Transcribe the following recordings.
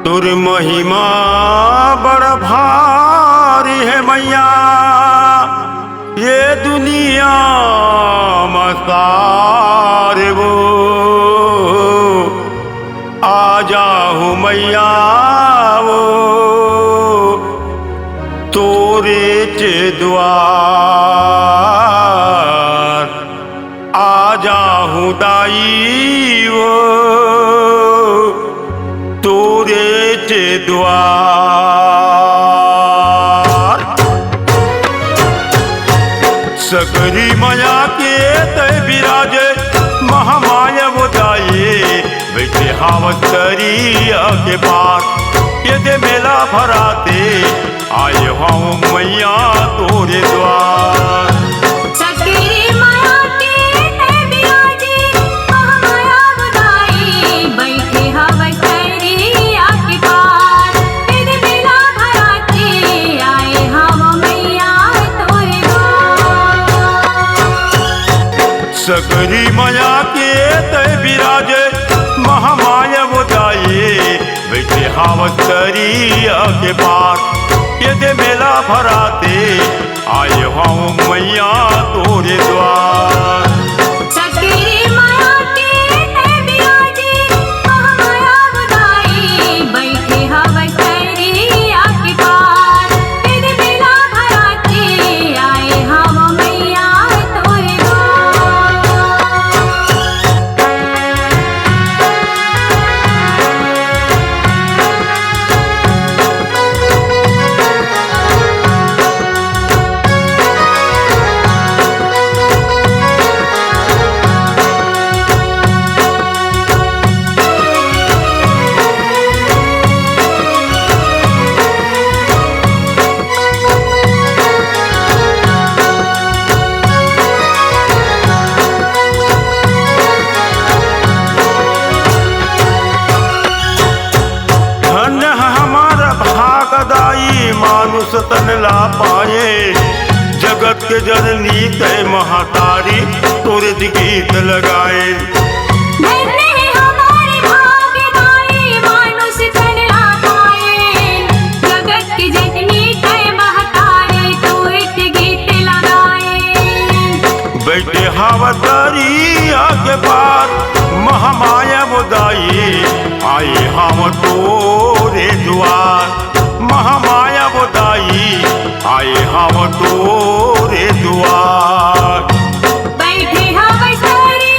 तुर महिमा बड़ भारी है मैया, ये दुनिया मसारे वो आ जाऊं मैया वो तोरे चे द्वार आ जाऊं दाई वो तोरे चे द्वार। सकरी माया के तय विराजे महामाया वो दाई बैठे हावत करिया के पार, ये दे मेला भराते आए हूँ मैया तोरे द्वार। सकरी माया के तय विराजे महामाया वो दाई बैठे हावत करिया के पार, ये दे मेला भराते आए हूँ मैया तोरे द्वार। मानुष तन ला पाए जगत के जननी तय महातारी तोरे गीत लगाए। बैठे हावतारी आगे पार महामाया बुदाई आई हम तोरे द्वार, महामाया बुदाई आए हम तोरे द्वार। बैठे हावतारी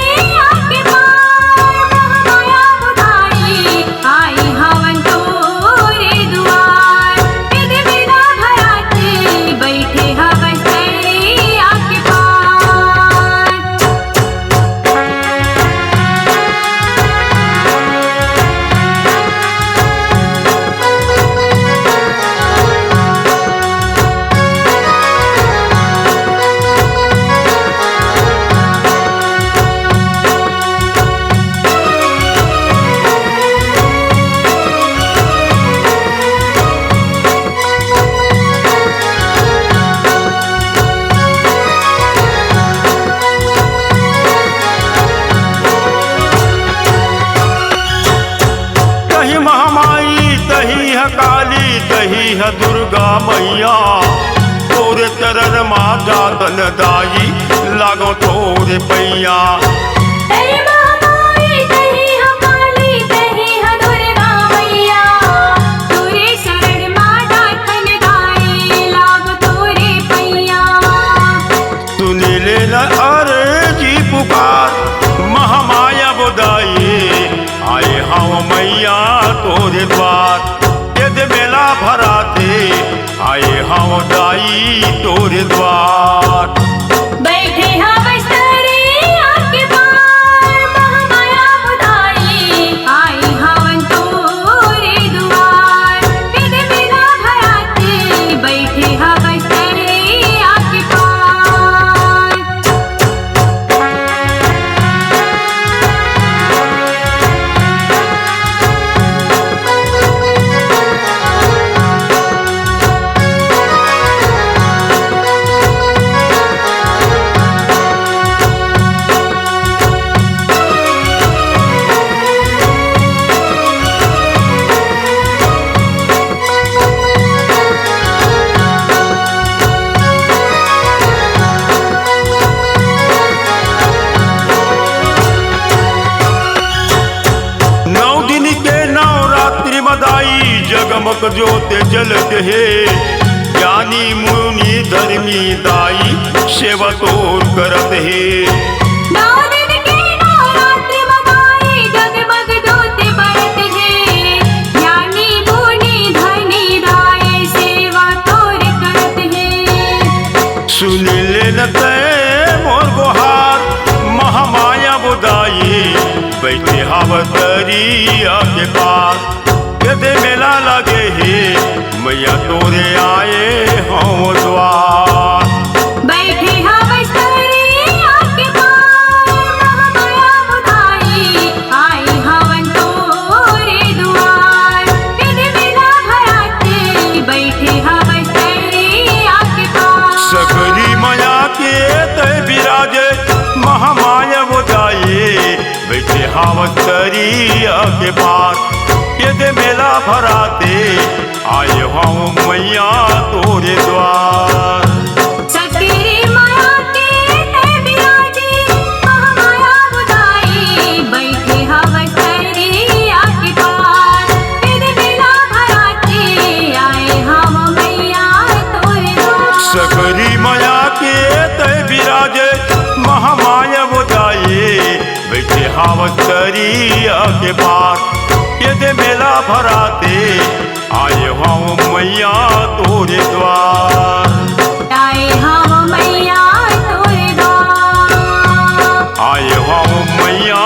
आगे पार महामाया बुदाई आई हम तोरे द्वार, विधि बिना भराते बैठे हावतारी आगे पार। काली तही है दुर्गा मैया तोरे चरण माँ जातन दाई लागो तोरे पैया। सुनी ले अर्जी पुकार महामाया बुदाई आए हम मैया तोरे द्वार, मेला भराते आए हम दाई तोरे द्वार। बैठे हावतारी आगे पार महामाया बुदाई आई हम तोरे द्वार, विधि बिना भराते बैठे हावतारी आगे पार। सेवक जोते जलत है, ज्ञानी मुनि धर्मी दाई सेवा तोर करत है। 9 दिन के नवरात्र मनाए जगमग ज्योति बरत है, ज्ञानी मुनि धनी दाई सेवा तोर करत है। सुन लेन तय मोर गोहार महामाया बुदाई, बैठे हावतरिया के पार। यदि मेला लगे है मैया तोरे आए हों द्वार। बैठे हवस्तरिया के पार, महामाया बुदाई आई हवन तोरे दुआर। यदि मेला भराते बैठे हवस्तरिया के पार। सकरी माया के तय विराजे महामाया बुदाई, बैठे हावतरिया के पार। यदि मेला भराते आए हों मैया तोरे द्वार। सकरी माया के तय विराजे महामाया बुदाई, बैठे हवस्तरिया के पार। यदि मेला भराते आए हम मैया तोरे द्वार। सकरी माया के तय विराजे महामाया बुदाई, बैठे हावतरिया के पार। यदि मेला भराते आए हों मैया तोरे द्वार। आए हम मैया तोरे द्वार। आए हों मैया